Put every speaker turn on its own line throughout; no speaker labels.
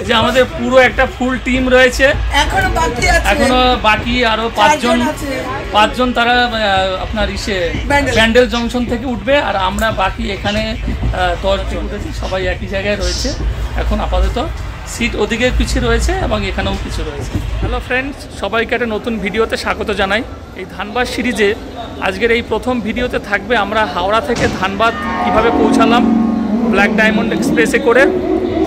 যে আমাদের পুরো একটা ফুল টিম রয়েছে, এখনো বাকি আরো পাঁচজন তারা আপনার ব্যান্ডেল জংশন থেকে উঠবে। আর আমরা বাকি এখানে 10 জন উঠেছি, সবাই একই জায়গায় রয়েছে। এখন আপাতত সিট ওদিকে কিছু রয়েছে এবং এখানেও কিছু রয়েছে। হ্যালো ফ্রেন্ডস, সবাইকে একটা নতুন ভিডিওতে স্বাগত জানাই। এই ধানবাদ সিরিজে আজকের এই প্রথম ভিডিওতে থাকবে আমরা হাওড়া থেকে ধানবাদ কিভাবে পৌঁছালাম ব্ল্যাক ডায়মন্ড এক্সপ্রেসে করে,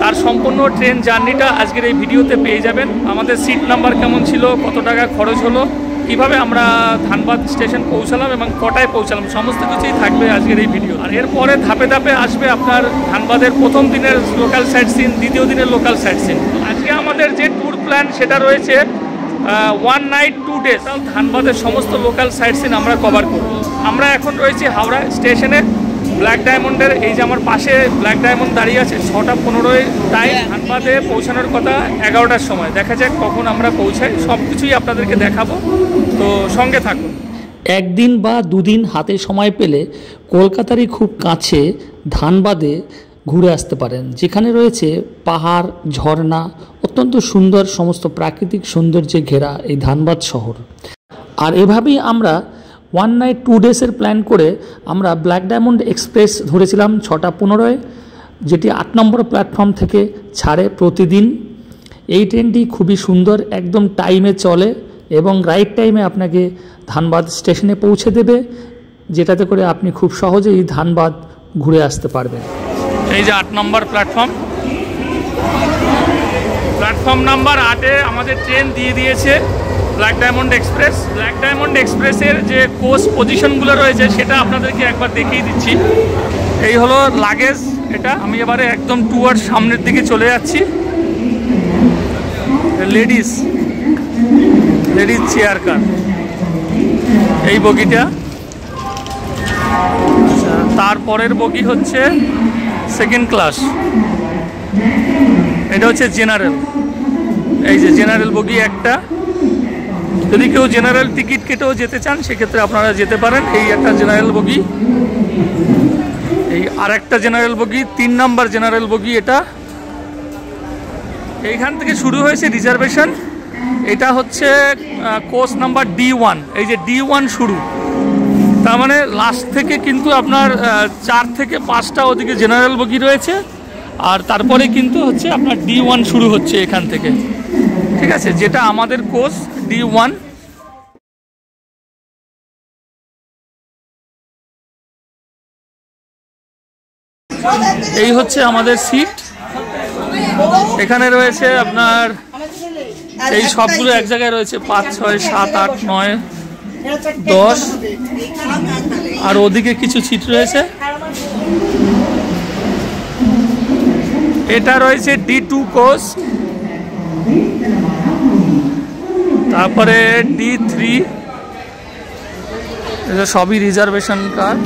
তার সম্পূর্ণ ট্রেন জার্নিটা আজকের এই ভিডিওতে পেয়ে যাবেন। আমাদের সিট নাম্বার কেমন ছিল, কত টাকা খরচ হলো, কীভাবে আমরা ধানবাদ স্টেশন পৌঁছালাম এবং কটায় পৌঁছালাম, সমস্ত কিছুই থাকবে আজকের এই ভিডিও। আর এরপরে ধাপে ধাপে আসবে আপনার ধানবাদের প্রথম দিনের লোকাল সাইট সিন, দ্বিতীয় দিনের লোকাল সাইট সিন। আজকে আমাদের যে ট্যুর প্ল্যান সেটা রয়েছে 1 নাইট 2 ডেজ। ধানবাদের সমস্ত লোকাল সাইট সিন আমরা কভার করব। আমরা এখন রয়েছি হাওড়া স্টেশনে ব্ল্যাক ডায়মন্ডের। এই যে আমার পাশে ব্ল্যাক ডায়মন্ড দাঁড়িয়ে আছে, 6টা 15 টাইম। ধানবাদে পৌঁছানোর কথা 11টার সময়। দেখা যাক কখন আমরা পৌঁছাই, সব কিছুই আপনাদেরকে দেখাবো, তো সঙ্গে থাকুন।
একদিন বা দুদিন হাতে সময় পেলে কলকাতারই খুব কাছে ধানবাদে ঘুরে আসতে পারেন, যেখানে রয়েছে পাহাড়, ঝর্ণা, অত্যন্ত সুন্দর সমস্ত প্রাকৃতিক সৌন্দর্যে ঘেরা এই ধানবাদ শহর। আর এভাবেই আমরা 1 নাইট 2 ডেজের প্ল্যান করে আমরা ব্ল্যাক ডায়মন্ড এক্সপ্রেস ধরেছিলাম 6টা 15, যেটি 8 নম্বর প্ল্যাটফর্ম থেকে ছাড়ে প্রতিদিন। এই ট্রেনটি খুবই সুন্দর, একদম টাইমে চলে এবং রাইট টাইমে আপনাকে ধানবাদ স্টেশনে পৌঁছে দেবে, যেটাতে করে আপনি খুব সহজেই ধানবাদ ঘুরে আসতে পারবেন।
এই যে 8 নম্বর প্ল্যাটফর্ম নাম্বার 8-এ আমাদের ট্রেন দিয়ে দিয়েছে black diamond express. Black diamond এক্সপ্রেসের যে কোচ পজিশনগুলো রয়েছে সেটা আপনাদেরকে একবার দেখিয়ে দিচ্ছি। এই হলো লাগেজ, এটা আমি এবারে একদম টুয়ার্ড সামনের দিকে চলে যাচ্ছি। লেডিস চেয়ার কার, এই বগিটা। তারপরের বগি হচ্ছে সেকেন্ড ক্লাস, এটা হচ্ছে জেনারেল। এই যে জেনারেল বগি একটা, যদি কেউ জেনারেল টিকিট কেটেও যেতে চান সেক্ষেত্রে আপনারা যেতে পারেন। এই একটা জেনারেল বগি, এই আর একটা জেনারেল বগি, 3 নম্বর জেনারেল বগি এটা। এইখান থেকে শুরু হয়েছে রিজার্ভেশন। এটা হচ্ছে কোচ নাম্বার D1, এই যে D1 শুরু, তার মানে লাস্ট থেকে কিন্তু আপনার 4 থেকে 5টা ওদিকে জেনারেল বগি রয়েছে, আর তারপরে কিন্তু হচ্ছে আপনার D1 শুরু হচ্ছে এখান থেকে, ঠিক আছে, যেটা আমাদের কোচ D1। এই হচ্ছে আমাদের সিট, এখানে রয়েছে আপনার এই সবগুলো এক জায়গায় রয়েছে, 5, 6, 7, 8, 9, 10, আর ওদিকে কিছু সিট রয়েছে। এটা রয়েছে D2 কোচ, তারপরে D3, এটা সবই রিজার্ভেশন কার।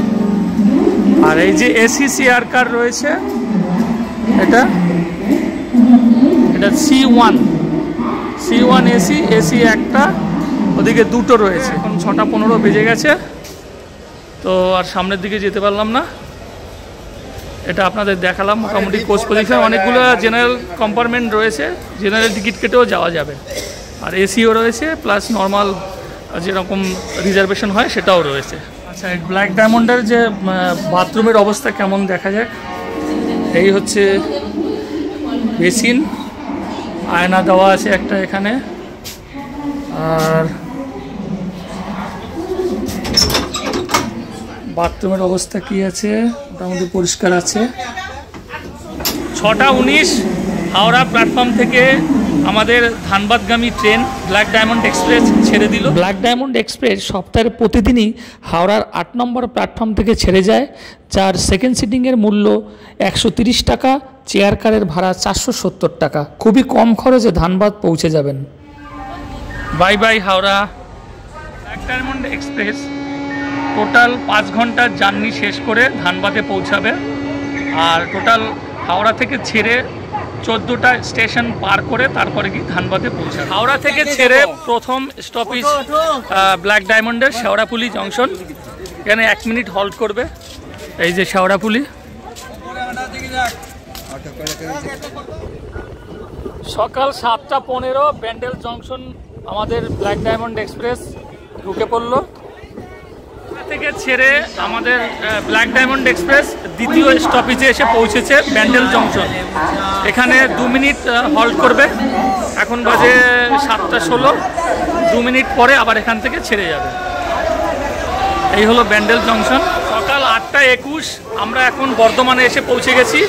আর এই যে এসি চেয়ার কার রয়েছে, এটা C1 এসি একটা, ওদিকে 2টো রয়েছে। এখন 6টা 15 বেজে গেছে, তো আর সামনের দিকে যেতে পারলাম না। এটা আপনাদের দেখালাম মোটামুটি কোচ পজিশন। অনেকগুলো জেনারেল কম্পার্টমেন্ট রয়েছে, জেনারেল টিকিট কেটেও যাওয়া যাবে, আর এসিও রয়েছে, প্লাস নর্মাল যেরকম রিজার্ভেশন হয় সেটাও রয়েছে। আচ্ছা, ব্ল্যাক ডায়মন্ডের যে বাথরুমের অবস্থা কেমন দেখা যাক। এই হচ্ছে বেসিন, আয়না দেওয়া আছে একটা এখানে, আর বাথরুমের অবস্থা কি আছে, মোটামুটি পরিষ্কার আছে। 6টা 19 হাওড়া প্ল্যাটফর্ম থেকে আমাদের ধানবাদগামী ট্রেন ব্ল্যাক ডায়মন্ড এক্সপ্রেস ছেড়ে দিল।
ব্ল্যাক ডায়মন্ড এক্সপ্রেস সপ্তাহের প্রতিদিনই হাওড়ার 8 নম্বর প্ল্যাটফর্ম থেকে ছেড়ে যায়, যার সেকেন্ড সিটিংয়ের মূল্য 130 টাকা, চেয়ার কারের ভাড়া 470 টাকা। খুবই কম খরচে ধানবাদ পৌঁছে যাবেন।
Bye bye Howrah. Black diamond express total 5 ঘন্টার জার্নি শেষ করে ধানবাদে পৌঁছাবে, আর টোটাল হাওড়া থেকে ছেড়ে 14টা স্টেশন পার করে তারপরে কি ধানবাদে পৌঁছাবে। হাওড়া থেকে ছেড়ে প্রথম স্টপেজ ব্ল্যাক ডায়মন্ডের শেওড়াফুলি জংশন। এখানে 1 মিনিট হল্ট করবে। এই যে শেওড়াফুলি, সকাল 7:15 ব্যান্ডেল জংশন আমাদের ব্ল্যাক ডায়মন্ড এক্সপ্রেস ঢুকে পড়লো। থেকে ছেড়ে আমাদের ব্ল্যাক ডায়মন্ড এক্সপ্রেস দ্বিতীয় স্টপেজে এসে পৌঁছেছে ব্যান্ডেল জংশন। এখানে 2 মিনিট হল্ট করবে। এখন বাজে 7:16, 2 মিনিট পরে আবার এখান থেকে ছেড়ে যাবে। এই হলো ব্যান্ডেল জংশন। সকাল 8:21 আমরা এখন বর্ধমানে এসে পৌঁছে গেছি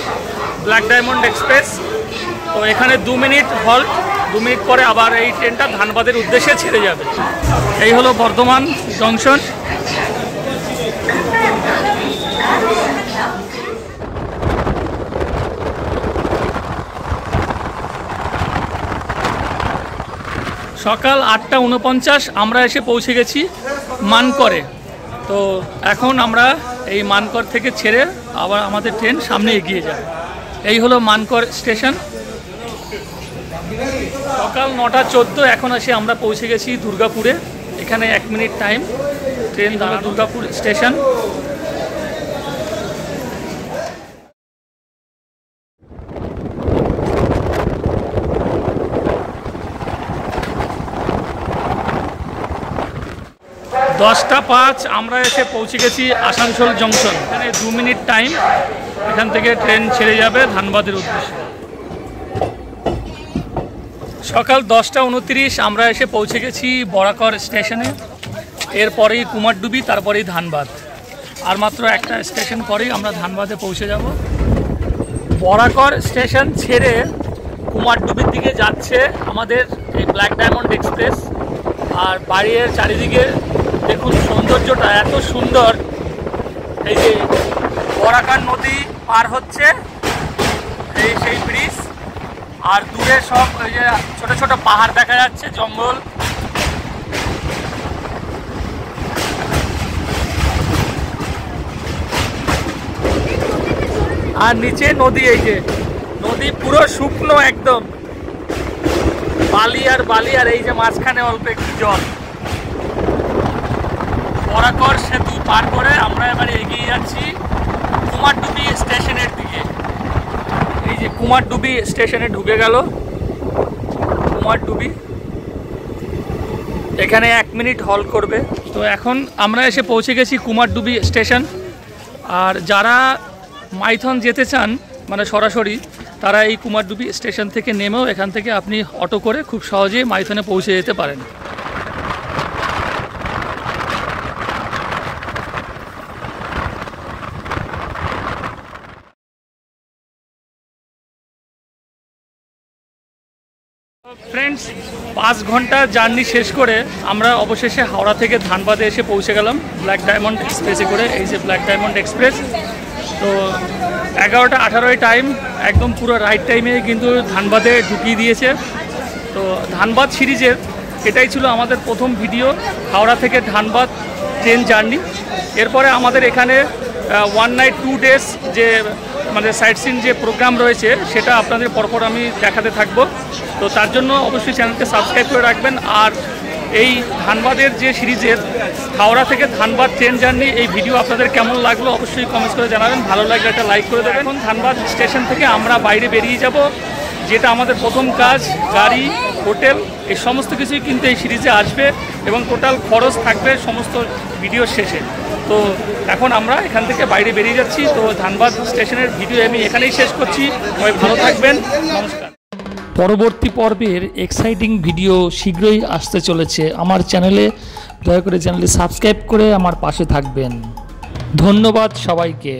ব্ল্যাক ডায়মন্ড এক্সপ্রেস। তো এখানে 2 মিনিট হল্ট, 2 মিনিট পরে আবার এই ট্রেনটা ধানবাদের উদ্দেশ্যে ছেড়ে যাবে। এই হলো বর্ধমান জংশন। সকাল 8:49 আমরা এসে পৌঁছে গেছি মানকরে। তো এখন আমরা এই মানকর থেকে ছেড়ে আবার আমাদের ট্রেন সামনে এগিয়ে যাবে। এই হলো মানকর স্টেশন। সকাল 9:14 এখন এসে আমরা পৌঁছে গেছি দুর্গাপুরে। এখানে 1 মিনিট টাইম, ট্রেন দাঁড়া দুর্গাপুর স্টেশন। দশটা 5 আমরা এসে পৌঁছে গেছি আসানসোল জংশন। এখানে 2 মিনিট টাইম, এখান থেকে ট্রেন ছেড়ে যাবে ধানবাদের উদ্দেশ্যে। সকাল 10:29 আমরা এসে পৌঁছে গেছি বরাকর স্টেশনে। এরপরেই কুমারডুবি, তারপরেই ধানবাদ। আর মাত্র একটা স্টেশন পরেই আমরা ধানবাদে পৌঁছে যাব। বরাকর স্টেশন ছেড়ে কুমারডুবির দিকে যাচ্ছে আমাদের এই ব্ল্যাক ডায়মন্ড এক্সপ্রেস। আর বাড়ির চারিদিকে দেখুন সৌন্দর্যটা এত সুন্দর। এই যে বরাকর নদী পার হচ্ছে, এই সেই ব্রিজ। আর দূরে সব ওই যে ছোট ছোট পাহাড় দেখা যাচ্ছে, জঙ্গল। আর নিচে নদী, এই যে নদী পুরো শুকনো একদম, বালি আর বালি। আর এই যে মাঝখানে অল্প একটু জল। বরাকর সেতু পার করে আমরা এবারে এগিয়ে যাচ্ছি কুমারডুবি স্টেশনের দিকে। এই যে কুমারডুবি স্টেশনে ঢুকে গেল কুমারডুবি। এখানে 1 মিনিট হল্ট করবে। তো এখন আমরা এসে পৌঁছে গেছি কুমারডুবি স্টেশন। আর যারা মাইথন যেতে চান মানে সরাসরি, তারা এই কুমারডুবি স্টেশন থেকে নেমেও এখান থেকে আপনি অটো করে খুব সহজেই মাইথনে পৌঁছে যেতে পারেন। ফ্রেন্ডস, 5 ঘন্টা জার্নি শেষ করে আমরা অবশেষে হাওড়া থেকে ধানবাদে এসে পৌঁছে গেলাম ব্ল্যাক ডায়মন্ড এক্সপ্রেসে করে। এই যে ব্ল্যাক ডায়মন্ড এক্সপ্রেস। তো 11:18 টাইম, একদম পুরো রাইট টাইমে কিন্তু ধানবাদে ঢুকিয়ে দিয়েছে। তো ধানবাদ সিরিজের এটাই ছিল আমাদের প্রথম ভিডিও, হাওড়া থেকে ধানবাদ ট্রেন জার্নি। এরপরে আমাদের এখানে 1 নাইট 2 ডেজ যে মানে সাইট সিন যে প্রোগ্রাম রয়েছে সেটা আপনাদের পরপর আমি দেখাতে থাকবো। তো তার জন্য অবশ্যই চ্যানেলকে সাবস্ক্রাইব করে রাখবেন। আর এই ধানবাদের যে সিরিজের হাওড়া থেকে ধানবাদ ট্রেন জার্নি, এই ভিডিও আপনাদের কেমন লাগলো অবশ্যই কমেন্টস করে জানাবেন। ভালো লাগলে একটা লাইক করে দেবেন। এখন ধানবাদ স্টেশন থেকে আমরা বাইরে বেরিয়ে যাব, যেটা আমাদের প্রথম কাজ। গাড়ি, হোটেল এই সমস্ত কিছুই কিন্তু এই সিরিজে আসবে এবং টোটাল খরচ থাকবে সমস্ত ভিডিও শেষে। তো এখন আমরা এখান থেকে বাইরে বেরিয়ে যাচ্ছি। তো ধানবাদ স্টেশনের ভিডিও আমি এখানেই শেষ করছি। সবাই ভালো থাকবেন, নমস্কার।
পরবর্তী পর্বের এক্সাইটিং ভিডিও শীঘ্রই আসতে চলেছে আমার চ্যানেলে। দয়া করে চ্যানেলটি সাবস্ক্রাইব করে আমার পাশে থাকবেন। ধন্যবাদ সবাইকে।